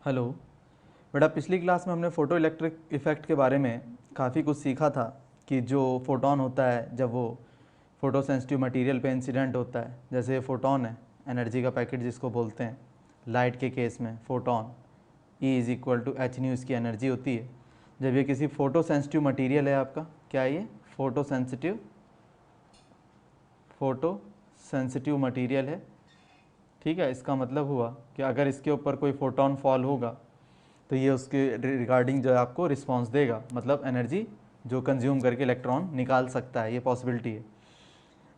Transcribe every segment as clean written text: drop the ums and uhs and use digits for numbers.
Hello बेटा, पिछली class में हमने फ़ोटो इलेक्ट्रिक इफ़ेक्ट के बारे में काफ़ी कुछ सीखा था कि जो फोटोन होता है जब वो फोटो सेंसिटिव मटेरियल पे इंसिडेंट होता है, जैसे ये फोटोन है, एनर्जी का पैकेट जिसको बोलते हैं लाइट के केस में photon, E is equal to H nu इसकी एनर्जी होती है। जब ये किसी फ़ोटो सेंसिटिव मटीरियल है, आपका क्या है ये फ़ोटो सेंसिटिव मटीरियल है, ठीक है। इसका मतलब हुआ कि अगर इसके ऊपर कोई फोटोन फॉल होगा तो ये उसके रिगार्डिंग जो है आपको रिस्पांस देगा, मतलब एनर्जी जो कंज्यूम करके इलेक्ट्रॉन निकाल सकता है, ये पॉसिबिलिटी है।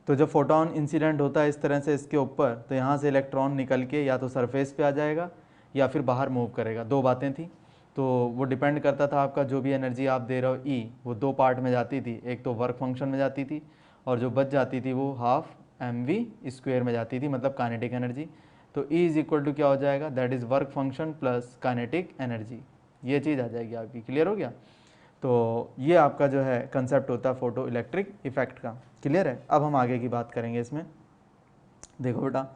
तो जब फोटोन इंसिडेंट होता है इस तरह से इसके ऊपर, तो यहाँ से इलेक्ट्रॉन निकल के या तो सरफेस पे आ जाएगा या फिर बाहर मूव करेगा। दो बातें थी, तो वो डिपेंड करता था आपका जो भी एनर्जी आप दे रहे हो ई, वो दो पार्ट में जाती थी, एक तो वर्क फंक्शन में जाती थी और जो बच जाती थी वो हाफ mv² में जाती थी, मतलब काइनेटिक एनर्जी। तो E इज इक्वल टू क्या हो जाएगा, that is work function plus kinetic energy, ये चीज़ आ जाएगी आपकी। क्लियर हो गया? तो ये आपका जो है कंसेप्ट होता है फोटो इलेक्ट्रिक इफेक्ट का। क्लियर है? अब हम आगे की बात करेंगे इसमें। देखो बेटा,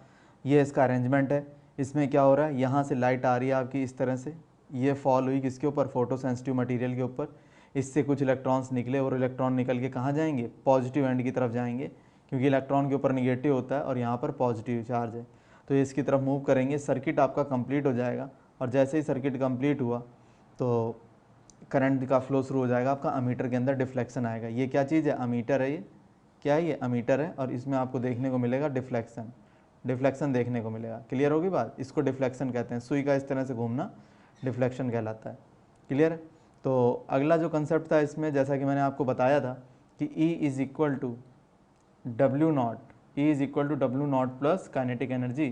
ये इसका अरेंजमेंट है। इसमें क्या हो रहा है, यहाँ से लाइट आ रही है आपकी इस तरह से, ये फॉल हुई किसके ऊपर, फोटो सेंसिटिव मटेरियल के ऊपर। इससे कुछ इलेक्ट्रॉन्स निकले और इलेक्ट्रॉन निकल के कहाँ जाएंगे, पॉजिटिव एंड की तरफ जाएंगे, क्योंकि इलेक्ट्रॉन के ऊपर निगेटिव होता है और यहाँ पर पॉजिटिव चार्ज है। तो ये इसकी तरफ मूव करेंगे, सर्किट आपका कंप्लीट हो जाएगा। और जैसे ही सर्किट कंप्लीट हुआ तो करंट का फ्लो शुरू हो जाएगा, आपका अमीटर के अंदर डिफ्लेक्शन आएगा। ये क्या चीज़ है, अमीटर है। ये क्या है, ये अमीटर है और इसमें आपको देखने को मिलेगा डिफ्लेक्शन देखने को मिलेगा। क्लियर होगी बात? इसको डिफ्लेक्शन कहते हैं, सुई का इस तरह से घूमना डिफ्लेक्शन कहलाता है। क्लियर है? तो अगला जो कंसेप्ट था इसमें, जैसा कि मैंने आपको बताया था कि E is equal to W naught, E is equal to W naught plus kinetic energy.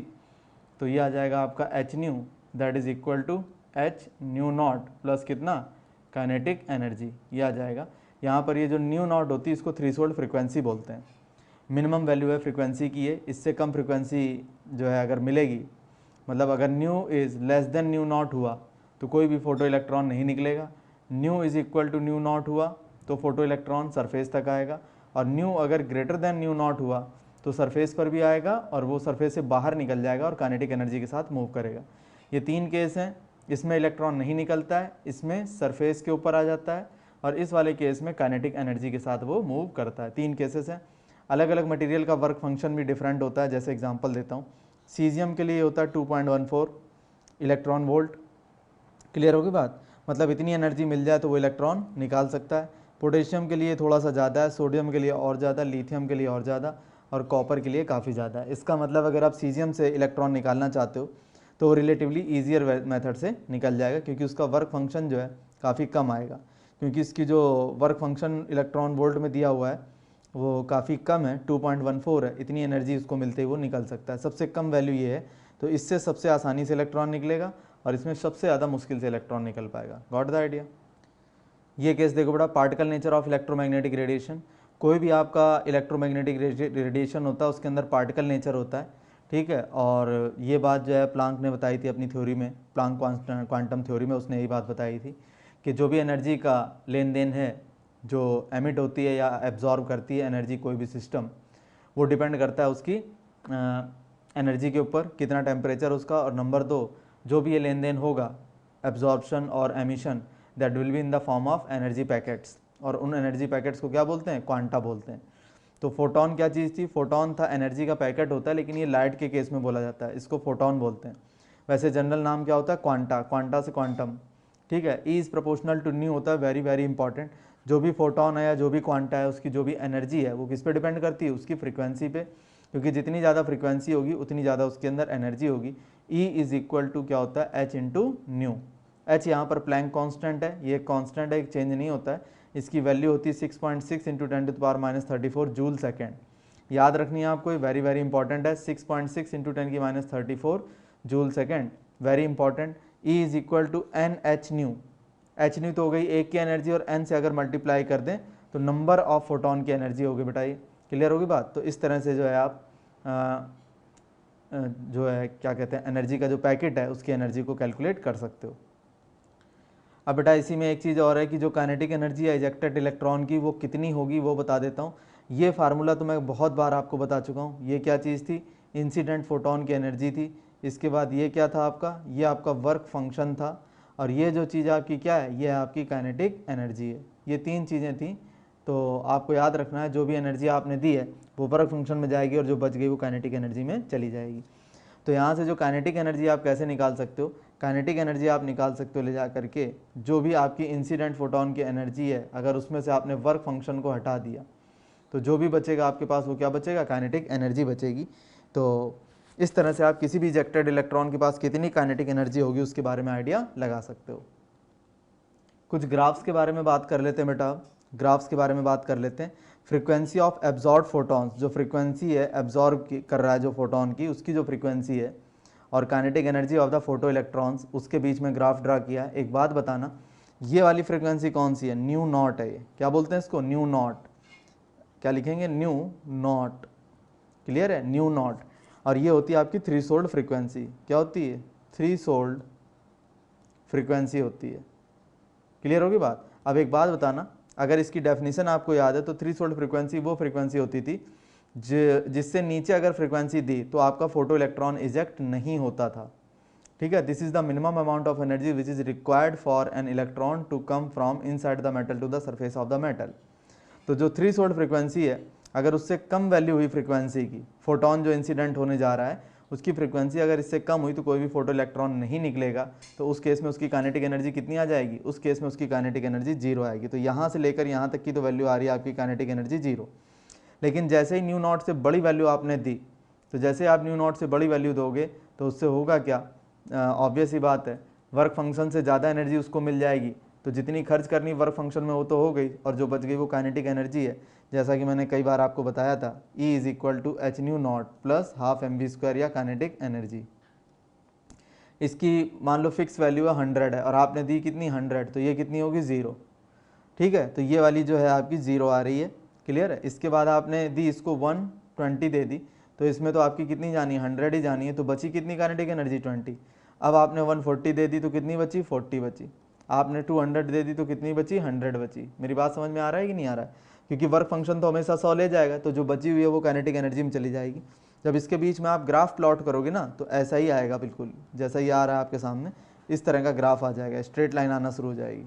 तो ये आ जाएगा आपका H nu, that is equal to H nu naught plus कितना, काइनेटिक एनर्जी, ये आ जाएगा। यहाँ पर ये जो न्यू नॉट होती है इसको थ्रेशोल्ड फ्रीक्वेंसी बोलते हैं। मिनिमम वैल्यू है फ्रीक्वेंसी की है, इससे कम फ्रीक्वेंसी जो है अगर मिलेगी, मतलब अगर nu is less than nu naught हुआ तो कोई भी फोटो इलेक्ट्रॉन नहीं निकलेगा। Nu is equal to nu naught हुआ तो फोटो इलेक्ट्रॉन सरफेस तक आएगा, और न्यू अगर ग्रेटर देन न्यू नॉट हुआ तो सरफेस पर भी आएगा और वो सरफेस से बाहर निकल जाएगा और काइनेटिक एनर्जी के साथ मूव करेगा। ये तीन केस हैं, इसमें इलेक्ट्रॉन नहीं निकलता है, इसमें सरफेस के ऊपर आ जाता है, और इस वाले केस में काइनेटिक एनर्जी के साथ वो मूव करता है। तीन केसेस हैं। अलग अलग मटेरियल का वर्क फंक्शन भी डिफरेंट होता है। जैसे एग्जांपल देता हूँ, सीजियम के लिए होता है 2.14 इलेक्ट्रॉन वोल्ट। क्लियर होगी बात? मतलब इतनी एनर्जी मिल जाए तो वो इलेक्ट्रॉन निकाल सकता है। पोटेशियम के लिए थोड़ा सा ज़्यादा है, सोडियम के लिए और ज़्यादा, लिथियम के लिए और ज़्यादा, और कॉपर के लिए काफ़ी ज़्यादा है। इसका मतलब अगर आप सीजियम से इलेक्ट्रॉन निकालना चाहते हो तो वो रिलेटिवली ईजियर मेथड से निकल जाएगा, क्योंकि उसका वर्क फंक्शन जो है काफ़ी कम आएगा, क्योंकि इसकी जो वर्क फंक्शन इलेक्ट्रॉन वोल्ट में दिया हुआ है वो काफ़ी कम है, 2.14 है। इतनी एनर्जी उसको मिलते ही वो निकल सकता है, सबसे कम वैल्यू ये है। तो इससे सबसे आसानी से इलेक्ट्रॉन निकलेगा और इसमें सबसे ज़्यादा मुश्किल से इलेक्ट्रॉन निकल पाएगा। Got the idea? ये केस देखो बेटा, particle nature of electromagnetic radiation. कोई भी आपका इलेक्ट्रोमैग्नेटिक रेडिएशन होता है उसके अंदर पार्टिकल नेचर होता है, ठीक है। और ये बात जो है प्लांक ने बताई थी अपनी थ्योरी में, प्लांक क्वांटम थ्योरी में उसने यही बात बताई थी कि जो भी एनर्जी का लेन देन है जो एमिट होती है या एब्जॉर्ब करती है एनर्जी कोई भी सिस्टम, वो डिपेंड करता है उसकी एनर्जी के ऊपर, कितना टेम्परेचर उसका, और नंबर दो जो भी ये लेन देन होगा एब्जॉर्प्शन और emission, that will be in the form of energy packets. और उन एनर्जी पैकेट्स को क्या बोलते हैं, क्वांटा बोलते हैं। तो फोटोन क्या चीज़ थी, फोटोन था एनर्जी का पैकेट होता है, लेकिन ये लाइट के केस में बोला जाता है, इसको फोटोन बोलते हैं। वैसे जनरल नाम क्या होता है, क्वांटा, क्वांटा से क्वांटम, ठीक है। E is proportional to new होता है, वेरी वेरी इंपॉर्टेंट। जो भी फोटोन है या जो भी क्वांटा है उसकी जो भी एनर्जी है वो किस पे डिपेंड करती है, उसकी फ्रीक्वेंसी पे, क्योंकि जितनी ज़्यादा फ्रीक्वेंसी होगी उतनी ज़्यादा उसके अंदर एनर्जी होगी। ई इज़ इक्वल टू क्या होता है, एच इंटू न्यू। एच यहाँ पर प्लैंक कांस्टेंट है, ये कांस्टेंट है, एक चेंज नहीं होता है। इसकी वैल्यू होती है 6.6 इंटू 10⁻⁻34 जूल सेकेंड। याद रखनी है आपको, वेरी वेरी इंपॉर्टेंट है, 6.6 into 10⁻34 joule second, very important. E is equal to N H nu. H nu तो हो गई एक की एनर्जी, और एन से अगर मल्टीप्लाई कर दें तो नंबर ऑफ फोटोन की एनर्जी होगी बेटा। ये क्लियर होगी बात? तो इस तरह से जो है आप जो है क्या कहते हैं, एनर्जी का जो पैकेट है उसकी एनर्जी को कैलकुलेट कर सकते हो। अब बेटा इसी में एक चीज़ और है कि जो काइनेटिक एनर्जी है इजेक्टेड इलेक्ट्रॉन की वो कितनी होगी वो बता देता हूँ। ये फार्मूला तो मैं बहुत बार आपको बता चुका हूँ। ये क्या चीज़ थी, इंसिडेंट फोटोन की एनर्जी थी, इसके बाद ये क्या था आपका, ये आपका वर्क फंक्शन था, और ये जो चीज़ आपकी क्या है, ये आपकी काइनेटिक एनर्जी है। ये 3 चीज़ें थी। तो आपको याद रखना है जो भी एनर्जी आपने दी है वो वर्क फंक्शन में जाएगी और जो बच गई वो काइनेटिक एनर्जी में चली जाएगी। तो यहाँ से जो काइनेटिक एनर्जी आप कैसे निकाल सकते हो, काइनेटिक एनर्जी आप निकाल सकते हो ले जा करके जो भी आपकी इंसिडेंट फोटोन की एनर्जी है, अगर उसमें से आपने वर्क फंक्शन को हटा दिया तो जो भी बचेगा आपके पास वो क्या बचेगा, काइनेटिक एनर्जी बचेगी। तो इस तरह से आप किसी भी इजेक्टेड इलेक्ट्रॉन के पास कितनी काइनेटिक एनर्जी होगी उसके बारे में आइडिया लगा सकते हो। कुछ ग्राफ्स के बारे में बात कर लेते हैं बेटा, ग्राफ्स के बारे में बात कर लेते हैं। फ्रीक्वेंसी ऑफ एब्जॉर्ब फोटॉन्स, जो फ्रीक्वेंसी है एब्जॉर्ब कर रहा है जो फोटोन की, उसकी जो फ्रीक्वेंसी है, और kinetic energy of the photo electrons, उसके बीच में ग्राफ ड्रा किया है। एक बात बताना, ये वाली फ्रीक्वेंसी कौन सी है, न्यू नॉट है। ये क्या बोलते हैं इसको, न्यू नॉट। क्या लिखेंगे, न्यू नॉट। क्लियर है, न्यू नॉट। और ये होती है आपकी थ्रेशोल्ड फ्रीक्वेंसी। क्या होती है, थ्रेशोल्ड फ्रीक्वेंसी होती है। क्लियर होगी बात। अब एक बात बताना, अगर इसकी डेफिनेशन आपको याद है तो थ्रेशोल्ड फ्रीक्वेंसी वो फ्रीक्वेंसी होती थी जिससे नीचे अगर फ्रीक्वेंसी दी तो आपका फोटो इलेक्ट्रॉन इजेक्ट नहीं होता था। ठीक है, this is the minimum amount of energy which is required for an electron to come from inside the metal to the surface of the metal. तो जो थ्रेशोल्ड फ्रीक्वेंसी है, अगर उससे कम वैल्यू हुई फ्रीक्वेंसी की, फोटोन जो इंसिडेंट होने जा रहा है उसकी फ्रीक्वेंसी अगर इससे कम हुई तो कोई भी फोटो इलेक्ट्रॉन नहीं निकलेगा। तो उस केस में उसकी काइनेटिक एनर्जी कितनी आ जाएगी, उस केस में उसकी काइनेटिक एनर्जी 0 आएगी। तो यहाँ से लेकर यहाँ तक की तो वैल्यू आ रही है आपकी काइनेटिक एनर्जी 0। लेकिन जैसे ही न्यू नॉट से बड़ी वैल्यू आपने दी, तो जैसे आप न्यू नॉट से बड़ी वैल्यू दोगे तो उससे होगा क्या, ऑब्वियस ही बात है, वर्क फंक्शन से ज़्यादा एनर्जी उसको मिल जाएगी। तो जितनी खर्च करनी वर्क फंक्शन में वो तो हो गई, और जो बच गई वो काइनेटिक एनर्जी है। जैसा कि मैंने कई बार आपको बताया था, E is equal to H nu naught plus half mv² या काइनेटिक एनर्जी। इसकी मान लो फिक्स वैल्यू है 100 है और आपने दी कितनी 100, तो ये कितनी होगी 0। ठीक है, तो ये वाली जो है आपकी 0 आ रही है। क्लियर है। इसके बाद आपने दी इसको 120 दे दी, तो इसमें तो आपकी कितनी जानी है, 100 ही जानी है। तो बची कितनी काइनेटिक एनर्जी, 20। अब आपने 140 दे दी तो कितनी बची, 40 बची। आपने 200 दे दी तो कितनी बची, 100 बची। मेरी बात समझ में आ रहा है कि नहीं आ रहा है, क्योंकि वर्क फंक्शन तो हमेशा 100 ले जाएगा, तो जो बची हुई है वो काइनेटिक एनर्जी में चली जाएगी। जब इसके बीच में आप ग्राफ प्लॉट करोगे ना तो ऐसा ही आएगा, बिल्कुल जैसा ये आ रहा है आपके सामने, इस तरह का ग्राफ आ जाएगा, स्ट्रेट लाइन आना शुरू हो जाएगी।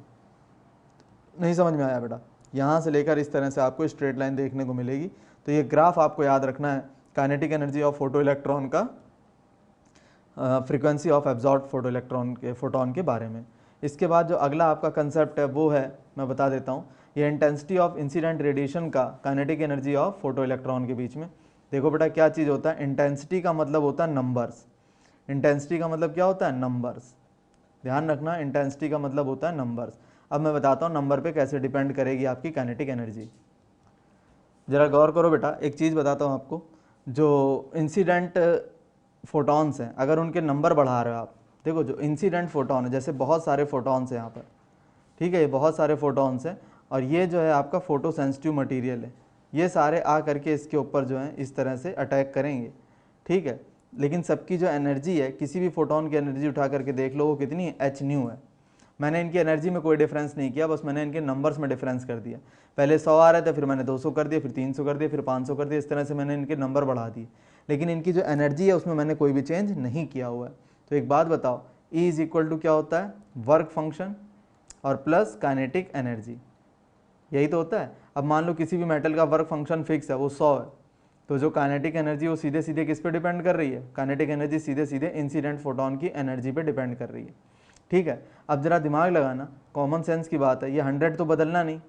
नहीं समझ में आया बेटा, यहाँ से लेकर इस तरह से आपको स्ट्रेट लाइन देखने को मिलेगी। तो ये ग्राफ आपको याद रखना है kinetic energy of photo electron का, frequency of absorb photo electron के फोटोन के बारे में। इसके बाद जो अगला आपका कंसेप्ट है वो है, मैं बता देता हूँ, ये इंटेंसिटी ऑफ इंसिडेंट रेडिएशन का kinetic energy of photo electron के बीच में। देखो बेटा क्या चीज़ होता है, इंटेंसिटी का मतलब होता है नंबर्स। इंटेंसिटी का मतलब क्या होता है, नंबर्स। ध्यान रखना, इंटेंसिटी का मतलब होता है नंबर्स। अब मैं बताता हूँ नंबर पे कैसे डिपेंड करेगी आपकी काइनेटिक एनर्जी। ज़रा गौर करो बेटा, एक चीज़ बताता हूँ आपको, जो इंसिडेंट फोटॉन्स हैं अगर उनके नंबर बढ़ा रहे हो आप, देखो जो इंसिडेंट फोटॉन है, जैसे बहुत सारे फोटॉन्स हैं यहाँ पर, ठीक है, ये बहुत सारे फोटॉन्स हैं, और ये जो है आपका फोटो सेंसिटिव मटेरियल है, ये सारे आ करके इसके ऊपर जो है इस तरह से अटैक करेंगे। ठीक है, लेकिन सबकी जो एनर्जी है, किसी भी फोटोन की एनर्जी उठा करके देख लो वो कितनी है, एच न्यू है। मैंने इनकी एनर्जी में कोई डिफरेंस नहीं किया, बस मैंने इनके नंबर्स में डिफरेंस कर दिया। पहले 100 आ रहे थे, फिर मैंने 200 कर दिया, फिर 300 कर दिया, फिर 500 कर दिया, इस तरह से मैंने इनके नंबर बढ़ा दिए। लेकिन इनकी जो एनर्जी है उसमें मैंने कोई भी चेंज नहीं किया हुआ है। तो एक बात बताओ, E इज इक्वल टू क्या होता है, वर्क फंक्शन और प्लस काइनेटिक एनर्जी, यही तो होता है। अब मान लो किसी भी मेटल का वर्क फंक्शन फिक्स है, वो 100 है, तो जो काइनेटिक एनर्जी वो सीधे सीधे किस पे डिपेंड कर रही है, काइनेटिक एनर्जी सीधे सीधे इंसिडेंट फोटोन की एनर्जी पे डिपेंड कर रही है। ठीक है, अब जरा दिमाग लगाना, कॉमन सेंस की बात है, ये 100 तो बदलना नहीं।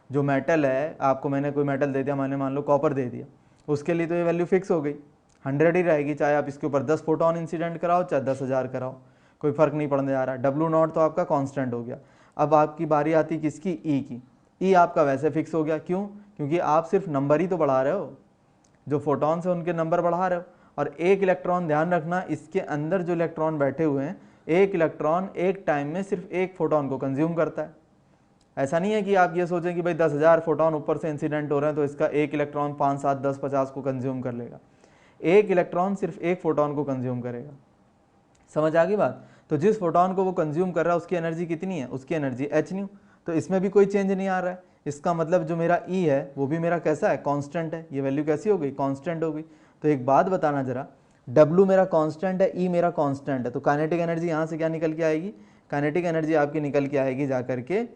जो मेटल है, आपको मैंने कोई मेटल दे दिया, मैंने मान लो कॉपर दे दिया, उसके लिए तो ये वैल्यू फिक्स हो गई, 100 ही रहेगी, चाहे आप इसके ऊपर 10 फोटोन इंसिडेंट कराओ चाहे 10,000 कराओ, कोई फर्क नहीं पड़ने जा रहा। डब्ल्यू नॉट तो आपका कांस्टेंट हो गया। अब आपकी बारी आती किसकी, ई की। ई आपका वैसे फिक्स हो गया, क्यों, क्योंकि आप सिर्फ नंबर ही तो बढ़ा रहे हो, जो फोटॉन्स है उनके नंबर बढ़ा रहे हो। और एक इलेक्ट्रॉन, ध्यान रखना, इसके अंदर जो इलेक्ट्रॉन बैठे हुए हैं, एक इलेक्ट्रॉन एक टाइम में सिर्फ एक फोटोन को कंज्यूम करता है। ऐसा नहीं है कि आप ये सोचें कि भाई 10,000 फोटोन ऊपर से इंसिडेंट हो रहे हैं तो इसका एक इलेक्ट्रॉन 5, 7, 10, 50 को कंज्यूम कर लेगा। एक इलेक्ट्रॉन सिर्फ एक फोटोन को कंज्यूम करेगा। समझ आ गई बात। तो जिस फोटोन को वो कंज्यूम कर रहा है उसकी एनर्जी कितनी है, उसकी एनर्जी एच न्यू। तो इसमें भी कोई चेंज नहीं आ रहा है। इसका मतलब जो मेरा ई है वो भी मेरा कैसा है, कांस्टेंट है। ये वैल्यू कैसी हो गई, कांस्टेंट हो गई। तो एक बात बताना जरा, W मेरा कांस्टेंट है, E मेरा कांस्टेंट है, तो काइनेटिक एनर्जी यहाँ से क्या निकल के आएगी, काइनेटिक एनर्जी आपकी निकल के आएगी जा करके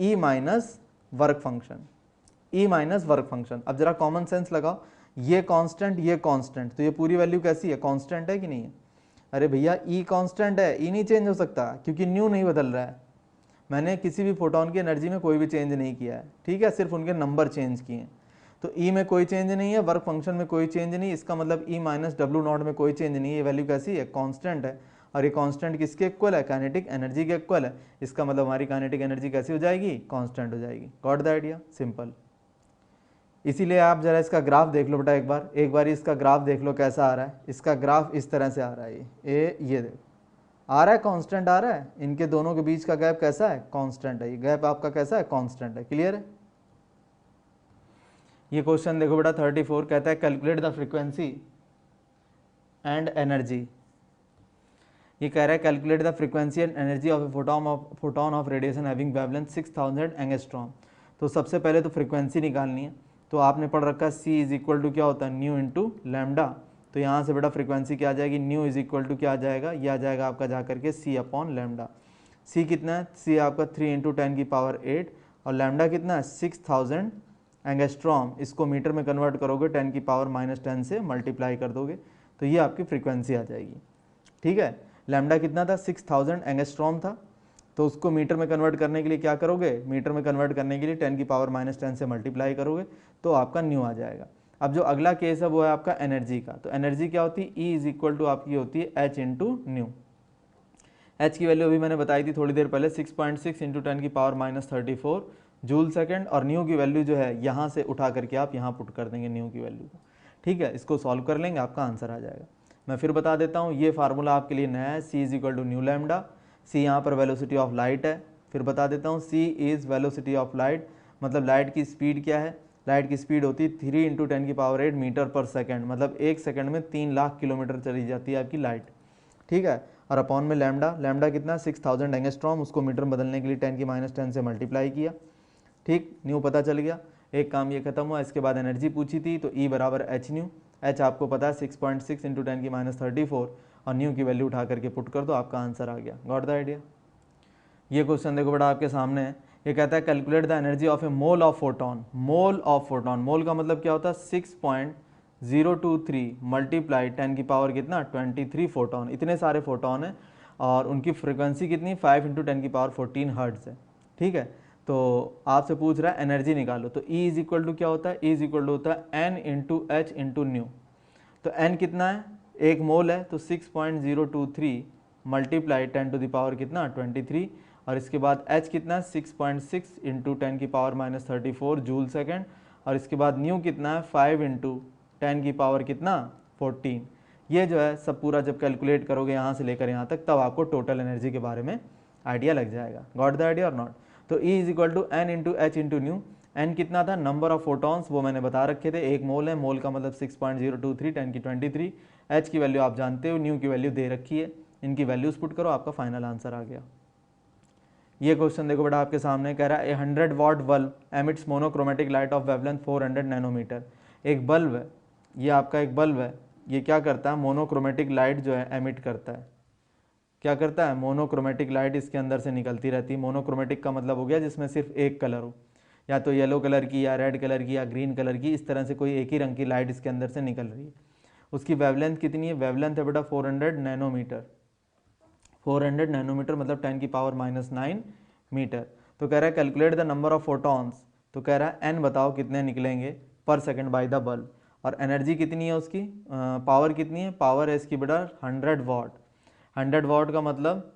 E minus work function, E minus work function. अब जरा कॉमन सेंस लगाओ, ये कांस्टेंट ये कांस्टेंट, तो ये पूरी वैल्यू कैसी है, कांस्टेंट है कि नहीं है। अरे भैया E कांस्टेंट है, E नहीं चेंज हो सकता क्योंकि न्यू नहीं बदल रहा है। मैंने किसी भी फोटोन की एनर्जी में कोई भी चेंज नहीं किया है, ठीक है, सिर्फ उनके नंबर चेंज किए हैं। तो E में कोई चेंज नहीं है, वर्क फंक्शन में कोई चेंज नहीं, इसका मतलब E माइनस डब्ल्यू नॉट में कोई चेंज नहीं है। ये वैल्यू कैसी है, कांस्टेंट है, और ये कांस्टेंट किसके इक्वल है, काइनेटिक एनर्जी के इक्वल है। इसका मतलब हमारी काइनेटिक एनर्जी कैसी हो जाएगी, कांस्टेंट हो जाएगी। Got the idea, simple. इसीलिए आप जरा इसका ग्राफ देख लो बेटा, एक बार इसका ग्राफ देख लो कैसा आ रहा है। इसका ग्राफ इस तरह से आ रहा है, ये देखो आ रहा है, कांस्टेंट आ रहा है। इनके दोनों के बीच का गैप कैसा है, कांस्टेंट है। ये गैप आपका कैसा है, कांस्टेंट है। क्लियर है। ये क्वेश्चन देखो बेटा 34 कहता है calculate the frequency and energy. ये कह रहा है calculate the frequency and energy of A photon of radiation having wavelength 6000 angstrom. तो सबसे पहले तो फ्रीक्वेंसी निकालनी है। तो आपने पढ़ रखा है C इज इक्वल टू क्या होता है, न्यू इंटू लैम्डा। तो यहाँ से बेटा फ्रीक्वेंसी क्या आ जाएगी, न्यू इज इक्वल टू क्या आ जाएगा, ये आ जाएगा आपका जा करके C अपॉन लैम्डा। C कितना है, C आपका 3 इंटू 10 की पावर 8, और लैम्डा कितना है 6000 एंगस्ट्रॉम। इसको मीटर में कन्वर्ट करोगे 10 की पावर -10 से मल्टीप्लाई कर दोगे, तो ये आपकी फ्रीक्वेंसी आ जाएगी। ठीक है, लैम्डा कितना था, 6000 एंगस्ट्रॉम था। तो उसको मीटर में कन्वर्ट करने के लिए क्या करोगे, मीटर में कन्वर्ट करने के लिए 10 की पावर -10 से मल्टीप्लाई करोगे, तो आपका न्यू आ जाएगा। अब जो अगला केस है वो है आपका एनर्जी का। तो एनर्जी क्या होती है, E इज इक्वल टू आपकी होती है H इंटू न्यू। H की वैल्यू अभी मैंने बताई थी थोड़ी देर पहले, 6.6 इंटू 10 की पावर -34 जूल सेकंड। और न्यू की वैल्यू जो है यहाँ से उठा करके आप यहाँ पुट कर देंगे न्यू की वैल्यू को। ठीक है, इसको सॉल्व कर लेंगे, आपका आंसर आ जाएगा। मैं फिर बता देता हूँ, ये फार्मूला आपके लिए नया है, C is equal to nu lambda. C यहाँ पर वेलोसिटी ऑफ लाइट है। फिर बता देता हूँ, C is velocity of light, मतलब लाइट की स्पीड क्या है, लाइट की स्पीड होती है 3 इंटू 10 की पावर 8 मीटर पर सेकंड, मतलब एक सेकंड में 3 लाख किलोमीटर चली जाती है आपकी लाइट। ठीक है, और अपॉन में लैम्डा, लैम्डा कितना 6000 एंगस्ट्रॉम, उसको मीटर में बदलने के लिए 10 की -10 से मल्टीप्लाई किया। ठीक, न्यू पता चल गया, एक काम ये खत्म हुआ। इसके बाद एनर्जी पूछी थी, तो E बराबर H न्यू। H आपको पता है 6.6 इंटू 10 की -34, और न्यू की वैल्यू उठा करके पुट कर दो, आपका आंसर आ गया। Got the idea. ये क्वेश्चन देखो बेटा आपके सामने है, ये कहता है calculate the energy of a mole of photon. Mole of photon, mole का मतलब क्या होता है, 6.023 मल्टीप्लाई 10 की पावर कितना 23 फोटोन। इतने सारे फोटोन हैं और उनकी फ्रिक्वेंसी कितनी 5 इंटू 10 की पावर 14 हर्ट्ज है। ठीक है, तो आपसे पूछ रहा है एनर्जी निकालो। तो E इज इक्वल टू क्या होता है, E इज इक्वल टू होता है N into H into new. तो N कितना है, एक मोल है, तो 6.023 मल्टीप्लाई 10 टू द पावर कितना 23, और इसके बाद H कितना है 6.6 इंटू 10 की पावर -34 जूल सेकेंड, और इसके बाद न्यू कितना है 5 इंटू 10 की पावर कितना 14। ये जो है सब पूरा जब कैलकुलेट करोगे यहाँ से लेकर यहाँ तक, तब आपको टोटल एनर्जी के बारे में आइडिया लग जाएगा। गॉट द आइडिया और नॉट। तो E is equal to N into H into nu. N कितना था, नंबर ऑफ फोटॉन्स, वो मैंने बता रखे थे, एक मोल है, मोल का मतलब 6.023 10 की 23। H की वैल्यू आप जानते हो, न्यू की वैल्यू दे रखी है, इनकी वैल्यूज पुट करो, आपका फाइनल आंसर आ गया। ये क्वेश्चन देखो बेटा आपके सामने, कह रहा है 100 watt bulb emits monochromatic light of wavelength 400 nanometre. एक बल्ब है, ये आपका एक बल्ब है, ये क्या करता है, मोनोक्रोमेटिक लाइट जो है एमिट करता है। क्या करता है, मोनोक्रोमेटिक लाइट इसके अंदर से निकलती रहती है। मोनोक्रोमेटिक का मतलब हो गया जिसमें सिर्फ एक कलर हो, या तो येलो कलर की, या रेड कलर की, या ग्रीन कलर की, इस तरह से कोई एक ही रंग की लाइट इसके अंदर से निकल रही है। उसकी वेवलेंथ कितनी है, वेवलेंथ है बेटा 400 नैनोमीटर। 400 नैनोमीटर मतलब 10 की पावर -9 मीटर। तो कह रहा है calculate the number of photons. तो कह रहा है n बताओ कितने निकलेंगे पर सेकंड बाय द बल्ब, और एनर्जी कितनी है उसकी, पावर कितनी है, पावर है इसकी बेटा 100 वाट। 100 वाट का मतलब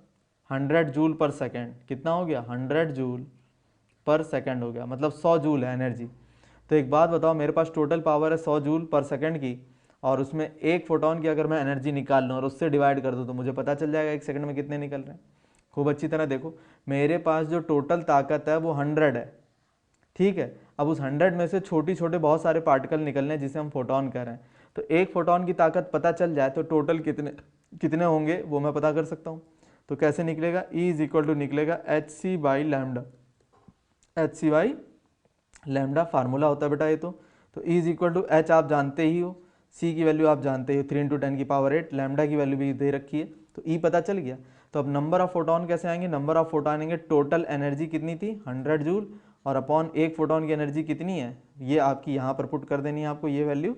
100 जूल पर सेकंड, कितना हो गया 100 जूल पर सेकंड हो गया, मतलब 100 जूल है एनर्जी। तो एक बात बताओ, मेरे पास टोटल पावर है 100 जूल पर सेकंड की, और उसमें एक फोटोन की अगर मैं एनर्जी निकाल लूँ और उससे डिवाइड कर दूँ, तो मुझे पता चल जाएगा एक सेकंड में कितने निकल रहे हैं। खूब अच्छी तरह देखो, मेरे पास जो टोटल ताकत है वो 100 है। ठीक है, अब उस 100 में से छोटी छोटे बहुत सारे पार्टिकल निकलने हैं जिसे हम फोटोन कह रहे हैं। तो एक फोटोन की ताकत पता चल जाए तो टोटल कितने कितने होंगे वो मैं पता कर सकता हूँ। तो कैसे निकलेगा, E इज इक्वल टू निकलेगा HC by lambda. HC by lambda formula होता है बेटा ये तो E is equal to H आप जानते ही हो, सी की वैल्यू आप जानते हो 3 इंटू 10 की पावर 8, लैम्डा की वैल्यू भी दे रखी है, तो ई पता चल गया। तो अब नंबर ऑफ फोटोन कैसे आएंगे, नंबर ऑफ फोटोन आएंगे, टोटल एनर्जी कितनी थी 100 जूल, और अपॉन एक फोटोन की एनर्जी कितनी है, ये आपकी यहाँ पर पुट कर देनी है, आपको ये वैल्यू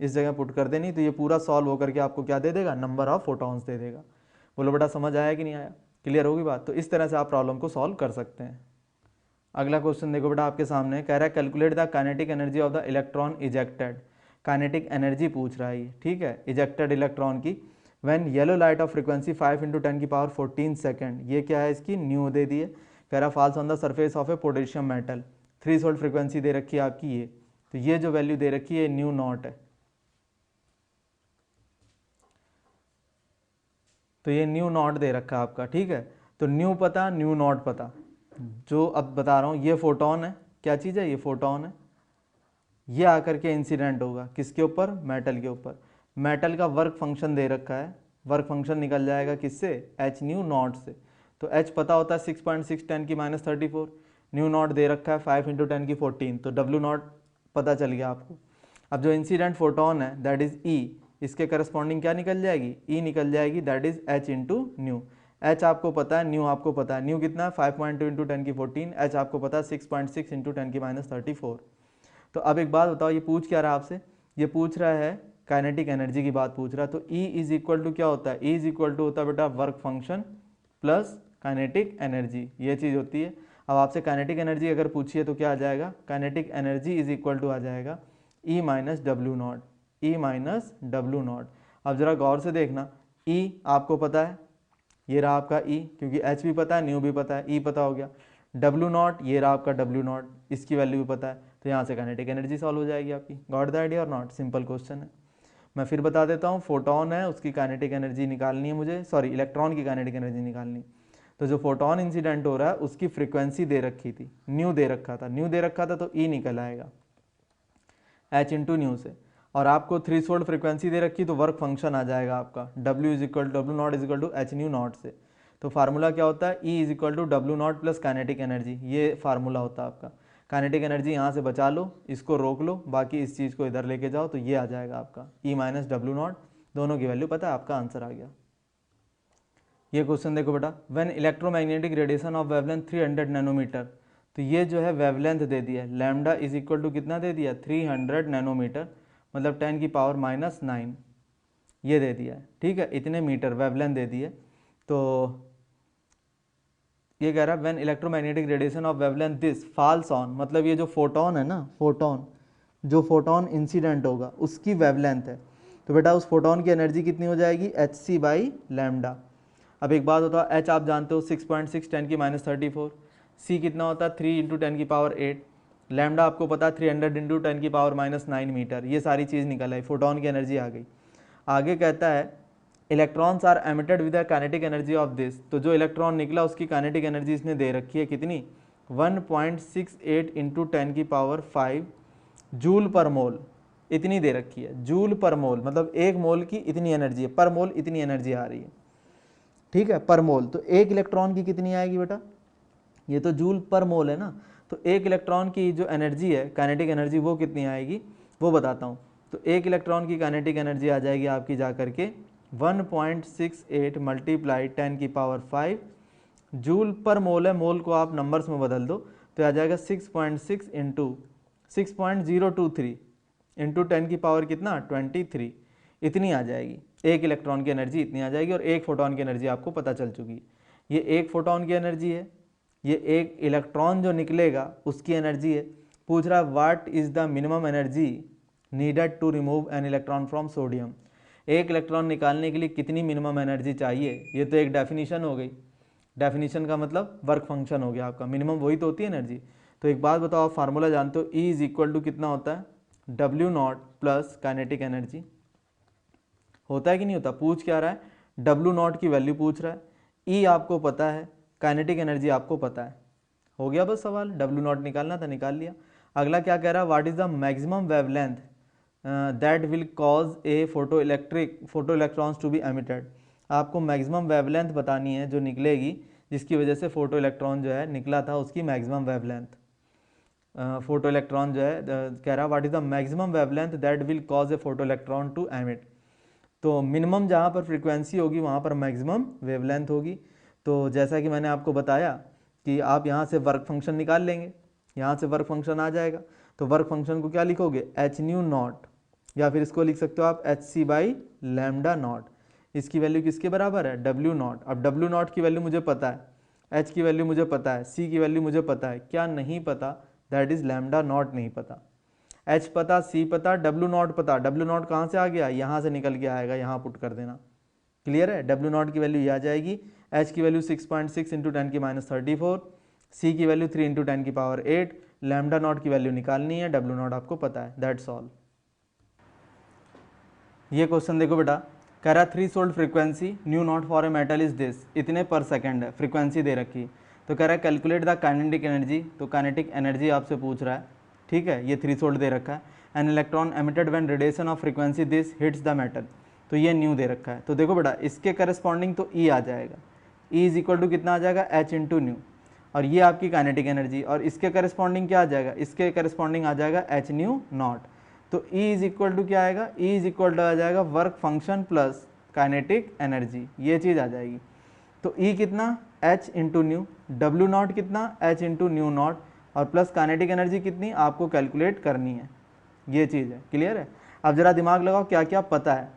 इस जगह पुट कर देनी, तो ये पूरा सॉल्व होकर के आपको क्या दे देगा, नंबर ऑफ फोटॉन्स दे देगा। बोलो बेटा समझ आया कि नहीं आया, क्लियर होगी बात। तो इस तरह से आप प्रॉब्लम को सॉल्व कर सकते हैं। अगला क्वेश्चन देखो बेटा आपके सामने, कह रहा है calculate the kinetic energy of the electron ejected. Kinetic energy पूछ रहा है ये, ठीक है, इजेक्टेड इलेक्ट्रॉन की when yellow light of frequency 5 into 10 की पावर 14 सेकेंड, ये क्या है इसकी न्यू दे दी है। कह रहा falls on the surface of a potassium metal, threshold frequency दे रखी है आपकी ये, तो ये जो वैल्यू दे रखी है न्यू नॉट है, तो ये न्यू नॉट दे रखा है आपका, ठीक है। तो न्यू पता न्यू नॉट पता, जो अब बता रहा हूँ ये फोटोन है, क्या चीज़ है, ये फोटोन है, ये आकर के इंसिडेंट होगा किसके ऊपर, मेटल के ऊपर। मेटल का वर्क फंक्शन दे रखा है, वर्क फंक्शन निकल जाएगा किससे, एच न्यू नॉट से। तो एच पता होता है 6.6 10 की -34, न्यू नॉट दे रखा है 5 इंटू 10 की 14, तो डब्ल्यू नॉट पता चल गया आपको। अब जो इंसिडेंट फोटोन है दैट इज ई, इसके करस्पॉन्डिंग क्या निकल जाएगी, ई निकल जाएगी, that is H into new. H आपको पता है, न्यू आपको पता है, न्यू कितना है 5.2 इंटू 10 की 14, एच आपको पता है 6.6 इंटू 10 की -34। तो अब एक बात बताओ, ये पूछ क्या रहा है आपसे, ये पूछ रहा है काइनेटिक एनर्जी की बात पूछ रहा है, तो E इज इक्वल टू क्या होता है, E इज इक्वल टू होता है बेटा work function plus kinetic energy, ये चीज़ होती है। अब आपसे काइनेटिक एनर्जी अगर पूछिए तो क्या आ जाएगा, kinetic energy is equal to आ जाएगा E minus W naught, E minus W naught. अब जरा गौर से देखना, E आपको पता है, ये रहा आपका E, क्योंकि H भी पता है, न्यू भी पता है, E पता हो गया, डब्ल्यू नॉट ये रहा आपका डब्ल्यू नॉट, इसकी वैल्यू भी पता है, तो यहाँ से काइनेटिक एनर्जी सॉल्व हो जाएगी आपकी। गॉट द आइडिया और नॉट, सिंपल क्वेश्चन है। मैं फिर बता देता हूँ, फोटोन है उसकी काइनेटिक एनर्जी निकालनी है मुझे, सॉरी इलेक्ट्रॉन की काइनेटिक एनर्जी निकालनी। तो जो फोटोन इंसिडेंट हो रहा है उसकी फ्रीक्वेंसी दे रखी थी, न्यू दे रखा था, न्यू दे रखा था तो ई निकल आएगा एच इंटू न्यू से, और आपको थ्रेशोल्ड फ्रीक्वेंसी दे रखी तो वर्क फंक्शन आ जाएगा आपका W is equal W naught is equal to H nu naught से। तो फार्मूला क्या होता है, E is equal to W naught plus kinetic energy, ये फार्मूला होता है आपका। काइनेटिक एनर्जी यहाँ से बचा लो, इसको रोक लो, बाकी इस चीज़ को इधर लेके जाओ, तो ये आ जाएगा आपका ई माइनस डब्ल्यू नॉट, दोनों की वैल्यू पता है, आपका आंसर आ गया। ये क्वेश्चन देखो बेटा, when electromagnetic radiation of wavelength 300 nanometre, तो ये जो है वेवलेंथ दे दिया है, लैम्डा इज इक्वल टू कितना दे दिया 300 नैनोमीटर, मतलब 10 की पावर -9 ये दे दिया है, ठीक है, इतने मीटर वेवलेंथ दे दी है। तो ये कह रहा है when electromagnetic radiation of wavelength this falls on, मतलब ये जो फोटोन है ना, फोटोन जो फोटोन इंसिडेंट होगा उसकी वेवलेंथ है, तो बेटा उस फोटोन की एनर्जी कितनी हो जाएगी, एच सी बाई लैम्डा। अब एक बात होता है, एच आप जानते हो 6.6 10 की -34, सी कितना होता है 3 इंटू 10 की पावर 8, लैम्डा आपको पता है 300 इंटू 10 की पावर -9 मीटर, ये सारी चीज़ निकल आई, फोटोन की एनर्जी आ गई। आगे कहता है electrons are emitted with the kinetic energy of this, तो जो इलेक्ट्रॉन निकला उसकी काइनेटिक एनर्जी इसने दे रखी है कितनी 1.68 इंटू 10 की पावर 5 जूल पर मोल, इतनी दे रखी है, जूल पर मोल मतलब एक मोल की इतनी एनर्जी है, पर मोल इतनी एनर्जी आ रही है, ठीक है, पर मोल। तो एक इलेक्ट्रॉन की कितनी आएगी बेटा, ये तो जूल पर मोल है ना, तो एक इलेक्ट्रॉन की जो एनर्जी है काइनेटिक एनर्जी वो कितनी आएगी वो बताता हूँ। तो एक इलेक्ट्रॉन की काइनेटिक एनर्जी आ जाएगी आपकी जा करके 1.68 मल्टीप्लाई 10 की पावर 5 जूल पर मोल है, मोल को आप नंबर्स में बदल दो तो आ जाएगा 6.6 इंटू 6.023 इंटू 10 की पावर कितना 23, इतनी आ जाएगी, एक इलेक्ट्रॉन की एनर्जी इतनी आ जाएगी, और एक फोटोन की एनर्जी आपको पता चल चुकी। ये एक फोटोन की एनर्जी है, ये एक इलेक्ट्रॉन जो निकलेगा उसकी एनर्जी है। पूछ रहा है what is the minimum energy needed to remove an electron from sodium, एक इलेक्ट्रॉन निकालने के लिए कितनी मिनिमम एनर्जी चाहिए, ये तो एक डेफिनेशन हो गई, डेफिनेशन का मतलब वर्क फंक्शन हो गया आपका, मिनिमम वही तो होती है एनर्जी। तो एक बात बताओ, आप फार्मूला जानते हो, E इज इक्वल टू कितना होता है W naught plus kinetic energy, होता है कि नहीं होता, पूछ क्या रहा है डब्ल्यू नॉट की वैल्यू पूछ रहा है, E आपको पता है, काइनेटिक एनर्जी आपको पता है, हो गया बस सवाल, डब्ल्यू नॉट निकालना था निकाल लिया। अगला क्या कह रहा है, what is the maximum wavelength that will cause a photoelectrons to be emitted, आपको मैक्सिमम वेवलेंथ बतानी है जो निकलेगी जिसकी वजह से फोटो इलेक्ट्रॉन जो है निकला था उसकी मैक्सिमम वेवलेंथ। फोटो इलेक्ट्रॉन जो है कह रहा what is the maximum wavelength that will cause a photoelectron to emit. तो मिनिमम जहाँ पर फ्रीक्वेंसी होगी वहाँ पर मैक्सिमम वेवलेंथ होगी। तो जैसा कि मैंने आपको बताया कि आप यहाँ से वर्क फंक्शन निकाल लेंगे, यहाँ से वर्क फंक्शन आ जाएगा। तो वर्क फंक्शन को क्या लिखोगे, एच न्यू नॉट, या फिर इसको लिख सकते हो आप H C by lambda naught. इसकी वैल्यू किसके बराबर है, डब्ल्यू नॉट। अब डब्ल्यू नॉट की वैल्यू मुझे पता है, एच की वैल्यू मुझे पता है, सी की वैल्यू मुझे पता है, क्या नहीं पता, दैट इज लैम्डा नॉट नहीं पता। एच पता, सी पता, डब्ल्यू नॉट पता। डब्ल्यू नॉट कहाँ से आ गया, यहाँ से निकल के आएगा, यहाँ पुट कर देना। क्लियर है, डब्ल्यू नॉट की वैल्यू ये आ जाएगी, एच की वैल्यू 6.6 इंटू 10 की -34, सी की वैल्यू 3 इंटू 10 की पावर 8, लैम्डा नॉट की वैल्यू निकालनी है, डब्ल्यू नॉट आपको पता है, दैट्स ऑल। ये क्वेश्चन देखो बेटा, कह रहा threshold frequency new not for a metal is this, इतने पर सेकंड है फ्रीक्वेंसी दे रखी। तो कह रहा है कैलकुलेट द काइनेटिक एनर्जी, तो काइनेटिक एनर्जी आपसे पूछ रहा है, ठीक है। ये थ्रीशोल्ड दे रखा है, an electron emitted when radiation of frequency this hits the metal, तो ये न्यू दे रखा है। तो देखो बेटा इसके करस्पॉन्डिंग तो ई आ जाएगा, ई इज इक्वल टू कितना आ जाएगा, एच इंटू न्यू, और ये आपकी काइनेटिक एनर्जी, और इसके करस्पॉन्डिंग क्या आ जाएगा, इसके करस्पॉन्डिंग आ जाएगा एच न्यू नॉट। तो E इज इक्वल टू क्या आएगा, E इज इक्वल टू आ जाएगा work function plus kinetic energy, ये चीज़ आ जाएगी। तो E कितना, H into new, W not कितना, H इंटू न्यू नॉट, और प्लस काइनेटिक एनर्जी कितनी आपको कैलकुलेट करनी है, ये चीज़ है। क्लियर है। अब जरा दिमाग लगाओ क्या क्या पता है।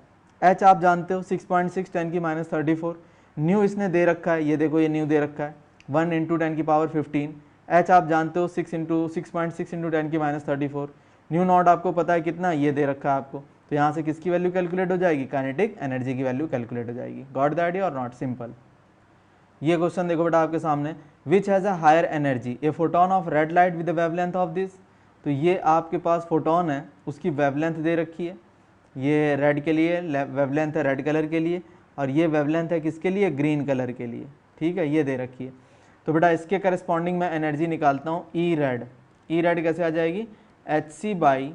H आप जानते हो 6.6 10 की -34, न्यू इसने दे रखा है, ये देखो ये न्यू दे रखा है 1 इंटू 10 की पावर 15, H आप जानते हो 6.6 इंटू 10 की -34, न्यू नॉट आपको पता है कितना, ये दे रखा है आपको। तो यहाँ से किसकी वैल्यू कैलकुलेट हो जाएगी, काइनेटिक एनर्जी की वैल्यू कैलकुलेट हो जाएगी। गॉट द आइडिया और नॉट, सिंपल। ये क्वेश्चन देखो बेटा आपके सामने, which has a higher energy, a photon of red light with the wavelength of this. तो ये आपके पास फोटोन है, उसकी वेवलेंथ दे रखी है, ये रेड के लिए वेवलेंथ है, रेड कलर के लिए, और ये वेवलेंथ है किसके लिए, ग्रीन कलर के लिए, ठीक है, ये दे रखी है। तो बेटा इसके करस्पॉन्डिंग मैं एनर्जी निकालता हूँ, ई रेड। ई रेड कैसे आ जाएगी, H C by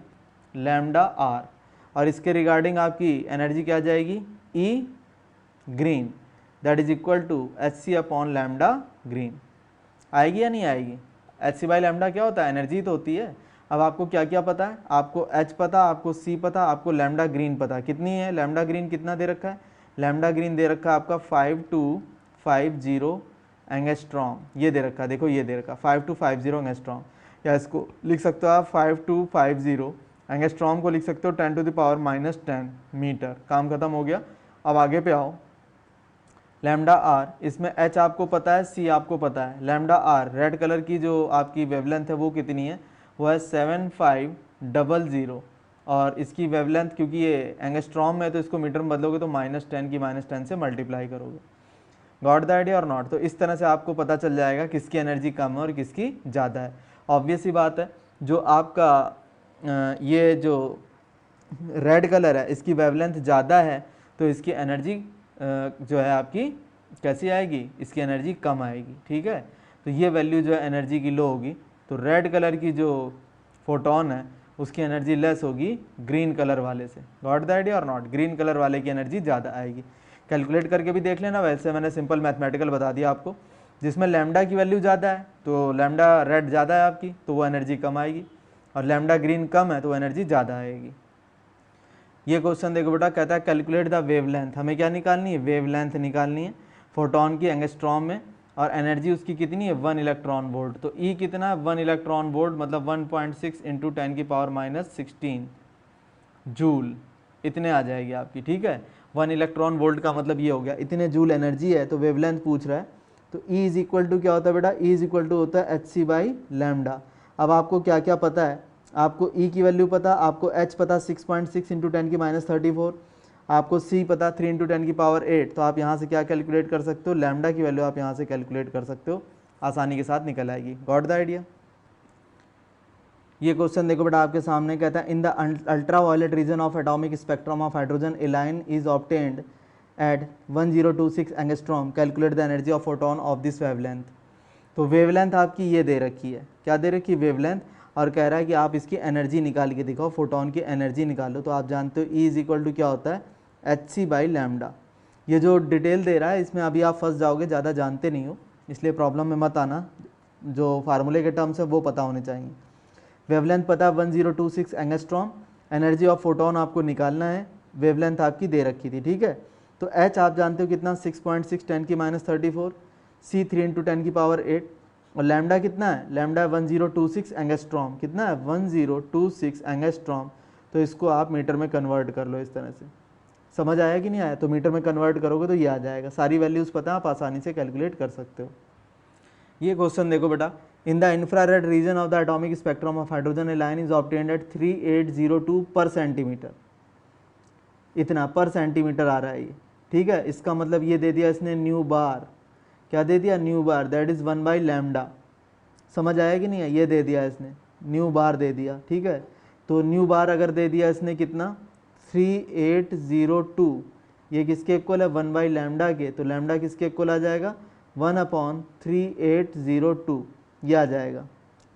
lambda R, और इसके रिगार्डिंग आपकी एनर्जी क्या आ जाएगी, E green, that is equal to H C upon lambda green. आएगी या नहीं आएगी, एच सी बाई लैम्डा क्या होता है, एनर्जी तो होती है। अब आपको क्या क्या पता है, आपको एच पता, आपको सी पता, आपको लैम्डा ग्रीन पता, कितनी है लैम्डा ग्रीन, कितना दे रखा है, लैम्डा ग्रीन दे रखा है आपका 5250 एंगस्ट्रॉम, ये दे रखा है, देखो ये दे रखा 5250 एंगस्ट्रॉम, या इसको लिख सकते हो आप 5250 एंगस्ट्रॉम को लिख सकते हो 10 टू द पावर -10 मीटर। काम खत्म हो गया। अब आगे पे आओ, लैम्डा आर, इसमें एच आपको पता है, सी आपको पता है, लैम्डा आर रेड कलर की जो आपकी वेवलेंथ है वो कितनी है, वो है 7500, और इसकी वेवलेंथ क्योंकि ये एंगस्ट्रॉम में है तो इसको मीटर में बदलोगे तो -10 की -10 से मल्टीप्लाई करोगे। गॉट द आइडिया और नॉट। तो इस तरह से आपको पता चल जाएगा किसकी एनर्जी कम है और किसकी ज़्यादा है। ऑब्वियस ही बात है, जो आपका ये जो रेड कलर है इसकी वेवलेंथ ज़्यादा है तो इसकी एनर्जी जो है आपकी कैसी आएगी, इसकी एनर्जी कम आएगी, ठीक है। तो ये वैल्यू जो है एनर्जी की लो होगी, तो रेड कलर की जो फोटोन है उसकी एनर्जी लेस होगी ग्रीन कलर वाले से। गॉट द आइडिया और नॉट, ग्रीन कलर वाले की एनर्जी ज़्यादा आएगी। कैलकुलेट करके भी देख लेना, वैसे मैंने सिंपल मैथमेटिकल बता दिया आपको। जिसमें लैम्डा की वैल्यू ज़्यादा है तो लैम्डा रेड ज़्यादा है आपकी, तो वो एनर्जी कम आएगी, और लैम्डा ग्रीन कम है तो एनर्जी ज़्यादा आएगी। ये क्वेश्चन देखो बेटा, कहता है कैलकुलेट द वेवलेंथ, हमें क्या निकालनी है, वेवलेंथ निकालनी है फोटोन की एंगस्ट्रॉम में, और एनर्जी उसकी कितनी है 1 इलेक्ट्रॉन वोल्ट। तो ई कितना है 1 इलेक्ट्रॉन वोल्ट, मतलब 1.6 इंटू 10 की पावर -16 जूल, इतने आ जाएगी आपकी, ठीक है। 1 इलेक्ट्रॉन वोल्ट का मतलब ये हो गया, इतने जूल एनर्जी है, तो वेवलेंथ पूछ रहा है। तो E इज इक्वल टू क्या होता है बेटा, E इज इक्वल टू होता है एच सी बाई लैम्डा। अब आपको क्या क्या पता है, आपको E की वैल्यू पता, आपको H पता 6.6 इंटू 10 की -34, आपको C पता 3 इंटू 10 की पावर 8। तो आप यहाँ से क्या कैलकुलेट कर सकते हो, लैम्डा की वैल्यू आप यहाँ से कैलकुलेट कर सकते हो, आसानी के साथ निकल आएगी। Got the idea. ये क्वेश्चन देखो बेटा आपके सामने, कहता है in the ultraviolet region of atomic spectrum of hydrogen a line is obtained at 1026 angstrom, calculate the energy of photon of this wavelength. तो वेवलेंथ आपकी ये दे रखी है, क्या दे रखी है, वेवलेंथ, और कह रहा है कि आप इसकी एनर्जी निकाल के दिखाओ, फोटोन की एनर्जी निकालो। तो आप जानते हो E इज इक्वल टू क्या होता है, एच सी बाई लैम्डा। ये जो डिटेल दे रहा है इसमें अभी आप फंस जाओगे, ज़्यादा जानते नहीं हो, इसलिए प्रॉब्लम में मत आना, जो फार्मूले के टर्म्स है वो पता होने चाहिए। वेवलेंथ पता है 1026 एंगस्ट्रॉम, एनर्जी ऑफ फोटोन आपको निकालना है, वेवलेंथ आपकी दे रखी थी, ठीक है। तो एच आप जानते हो कितना 6.6 10 की -34, सी 3 × 10 की पावर 8, और लैम्डा कितना है, लैम्डा 1026 एंगस्ट्रॉम, कितना है 1026 एंगस्ट्रॉम। तो इसको आप मीटर में कन्वर्ट कर लो इस तरह से, समझ आया कि नहीं आया, तो मीटर में कन्वर्ट करोगे तो ये आ जाएगा, सारी वैल्यूज़ पता है, आप आसानी से कैलकुलेट कर सकते हो। ये क्वेश्चन देखो बेटा, in the infrared region of the atomic spectrum of hydrogen a line is obtained at 3802 per centimetre, इतना पर सेंटीमीटर आ रहा है ये, ठीक है। इसका मतलब ये दे दिया इसने न्यू बार, क्या दे दिया, न्यू बार, दैट इज 1/λ, समझ आया कि नहीं है, ये दे दिया इसने न्यू बार दे दिया, ठीक है। तो न्यू बार अगर दे दिया इसने कितना 3802, ये किसके इक्वल है 1/λ के, तो लैम्डा किसके इक्वल आ जाएगा 1/3802, ये आ जाएगा,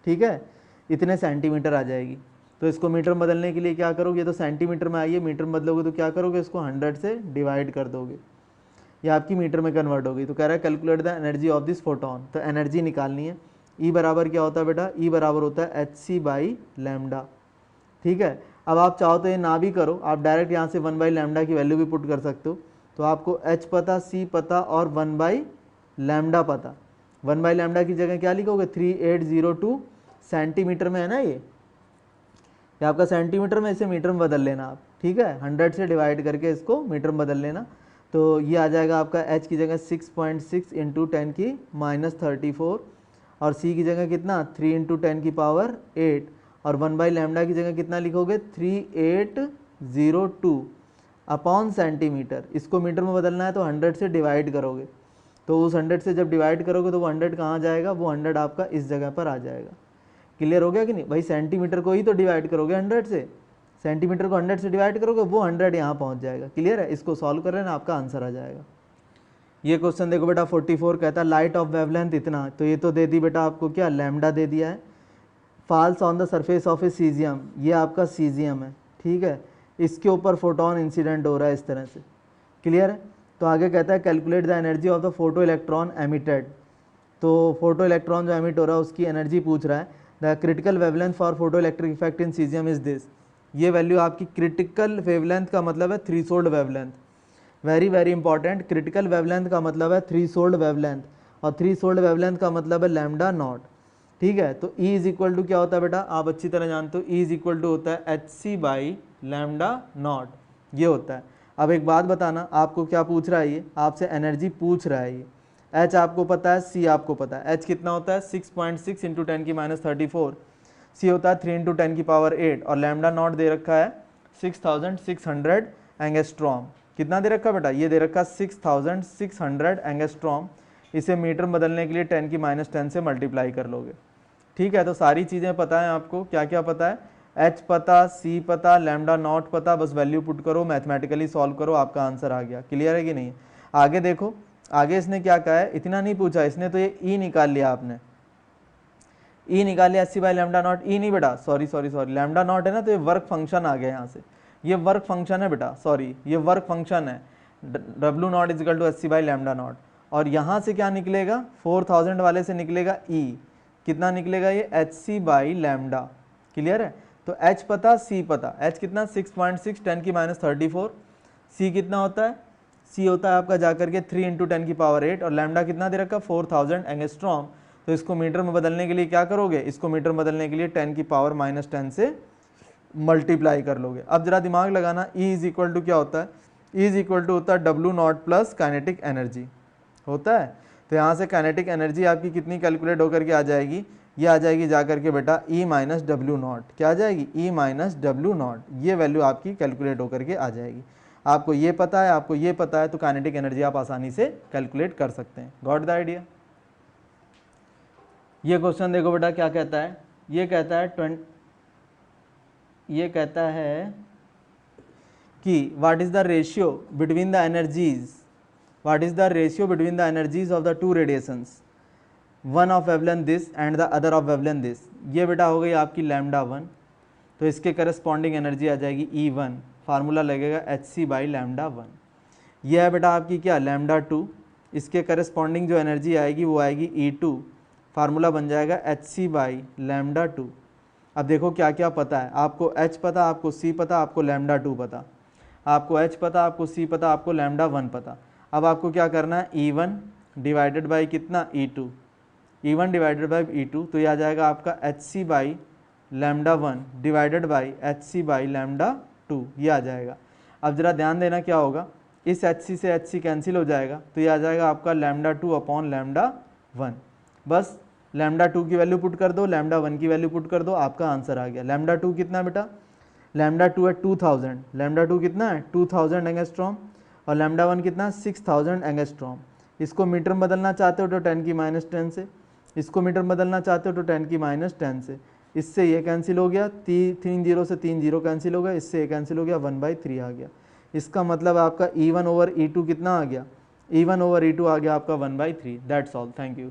ठीक है, इतने सेंटीमीटर आ जाएगी। तो इसको मीटर में बदलने के लिए क्या करोगे, ये तो सेंटीमीटर में आई है, मीटर में बदलोगे तो क्या करोगे, इसको 100 से डिवाइड कर दोगे, ये आपकी मीटर में कन्वर्ट होगी। तो कह रहा है calculate the energy of this photon, तो एनर्जी निकालनी है। ई बराबर क्या होता है बेटा, ई बराबर होता है hc/λ, ठीक है। अब आप चाहो तो ये ना भी करो, आप डायरेक्ट यहाँ से 1/λ की वैल्यू भी पुट कर सकते हो। तो आपको h पता, c पता और 1/λ पता, 1/λ की जगह क्या लिखोगे 3802 सेंटीमीटर में है ना, ये आपका सेंटीमीटर में, इसे मीटर में बदल लेना आप, ठीक है, 100 से डिवाइड करके इसको मीटर में बदल लेना। तो ये आ जाएगा आपका h की जगह 6.6 × 10 की -34, और c की जगह कितना 3 × 10 की पावर 8, और 1/λ की जगह कितना लिखोगे 3802 अपॉन सेंटीमीटर। इसको मीटर में बदलना है तो 100 से डिवाइड करोगे, तो उस 100 से जब डिवाइड करोगे तो वो 100 कहाँ जाएगा, वो 100 आपका इस जगह पर आ जाएगा। क्लियर हो गया कि नहीं भाई, सेंटीमीटर को ही तो डिवाइड करोगे 100 से, सेंटीमीटर को 100 से डिवाइड करोगे वो 100 यहाँ पहुँच जाएगा। क्लियर है, इसको सॉल्व कर लेना, आपका आंसर आ जाएगा। ये क्वेश्चन देखो बेटा 44 कहता है लाइट ऑफ वेवलेंथ इतना, तो ये तो दे दी बेटा आपको क्या लैम्डा दे दिया है, false on the surface of A caesium, ये आपका सीजियम है, ठीक है, इसके ऊपर फोटोन इंसिडेंट हो रहा है इस तरह से। क्लियर है, तो आगे कहता है calculate the energy of the photo electron emitted, तो फोटो इलेक्ट्रॉन जो एमिट हो रहा है उसकी एनर्जी पूछ रहा है। The critical wavelength for photo electric effect in caesium is this, ये वैल्यू आपकी क्रिटिकल वेवलेंथ का मतलब है threshold wavelength, very very important, critical wavelength का मतलब है थ्रीशोल्ड वेवलेंथ, और थ्रीशोल्ड वेवलेंथ का मतलब है लैम्डा नॉट, ठीक है। तो E इज इक्वल टू क्या होता है बेटा, आप अच्छी तरह जानते हो, E इज इक्वल टू होता है hc/λ0, ये होता है। अब एक बात बताना, आपको क्या पूछ रहा है, ये आपसे एनर्जी पूछ रहा है, ये H आपको पता है, C आपको पता है, H कितना होता है 6.6 × 10 की -34, C होता है 3 × 10 की पावर 8, और लैम्डा नॉट दे रखा है 6600 एंगस्ट्रॉम, कितना दे रखा है बेटा, ये दे रखा 6600 एंगस्ट्रॉम, इसे मीटर बदलने के लिए 10 की -10 से मल्टीप्लाई कर लोगे, ठीक है। तो सारी चीज़ें पता है आपको, क्या क्या पता है, H पता, C पता, लैम्डा नॉट पता, बस वैल्यू पुट करो, मैथमेटिकली सॉल्व करो, आपका आंसर आ गया। क्लियर है कि नहीं, आगे देखो, आगे इसने क्या कहा है, इतना नहीं पूछा इसने, तो ये E निकाल लिया आपने, E निकाल लिया hc/λ0, E नहीं बेटा, सॉरी लैम्डा नॉट है ना, तो ये वर्क फंक्शन आ गया यहाँ से, ये वर्क फंक्शन है बेटा, सॉरी ये वर्क फंक्शन है, W0 = hc/λ0, और यहाँ से क्या निकलेगा 4000 वाले से निकलेगा E, कितना निकलेगा ये hc/λ। क्लियर है, तो H पता, C पता, H कितना 6.6 10 की -34, C कितना होता है, C होता है आपका जाकर के 3 × 10 की पावर 8, और लैम्डा कितना दे रखा 4000 एंगस्ट्रॉम। तो इसको मीटर में बदलने के लिए क्या करोगे, इसको मीटर में बदलने के लिए 10 की पावर -10 से मल्टीप्लाई कर लोगे। अब जरा दिमाग लगाना, E इज इक्वल टू क्या होता है, E इज इक्वल टू होता है W0 प्लस काइनेटिक एनर्जी होता है। तो यहाँ से काइनेटिक एनर्जी आपकी कितनी कैलकुलेट होकर के आ जाएगी, ये आ जाएगी जाकर के बेटा E - W0, क्या आ जाएगी E - W0, ये वैल्यू आपकी कैलकुलेट होकर के आ जाएगी। आपको ये पता है, आपको ये पता है, तो काइनेटिक एनर्जी आप आसानी से कैलकुलेट कर सकते हैं। Got the idea. ये क्वेश्चन देखो बेटा क्या कहता है, ये कहता है कि what is the ratio between the energies, what is the ratio between the energies of the two radiations, one of wavelength this and the other of wavelength this. ये बेटा हो गई आपकी λ1, तो इसके करस्पॉन्डिंग एनर्जी आ जाएगी E1, फार्मूला लगेगा hc/λ1। ये है बेटा आपकी क्या λ2, इसके करस्पॉन्डिंग जो एनर्जी आएगी वो आएगी E2, फार्मूला बन जाएगा hc/λ2। अब देखो क्या क्या पता है आपको, h पता, आपको c पता, आपको लैम्डा 2 पता, आपको h पता, आपको c पता, आपको लैम्डा 1 पता। अब आपको क्या करना है, E1 डिवाइडेड बाई कितना, E2, E1 divided by E2, तो ये आ जाएगा आपका HC by lambda 1 divided by HC by lambda 2, ये आ जाएगा। अब ज़रा ध्यान देना क्या होगा, इस HC से HC कैंसिल हो जाएगा, तो ये आ जाएगा आपका लैम्डा 2 अपॉन लैम्डा 1। बस लैम्डा 2 की वैल्यू पुट कर दो, लैम्डा 1 की वैल्यू पुट कर दो, आपका आंसर आ गया। लैम्डा 2 कितना बेटा, लैम्डा 2 है 2000, लैम्डा 2 कितना है 2000 एंगस्ट्रॉम, और लैम्डा 1 कितना है 6000 एंगस्ट्रॉम। इसको मीटर में बदलना चाहते हो तो 10 की माइनस 10 से, इसको मीटर में बदलना चाहते हो तो 10 की माइनस 10 से। इससे ये कैंसिल हो गया, 3 जीरो से 3 जीरो कैंसिल हो गया, इससे ये कैंसिल हो गया, 1/3 आ गया। इसका मतलब आपका E1 ओवर E2 कितना आ गया, E1 ओवर E2 आ गया आपका 1/3। That's all, thank you.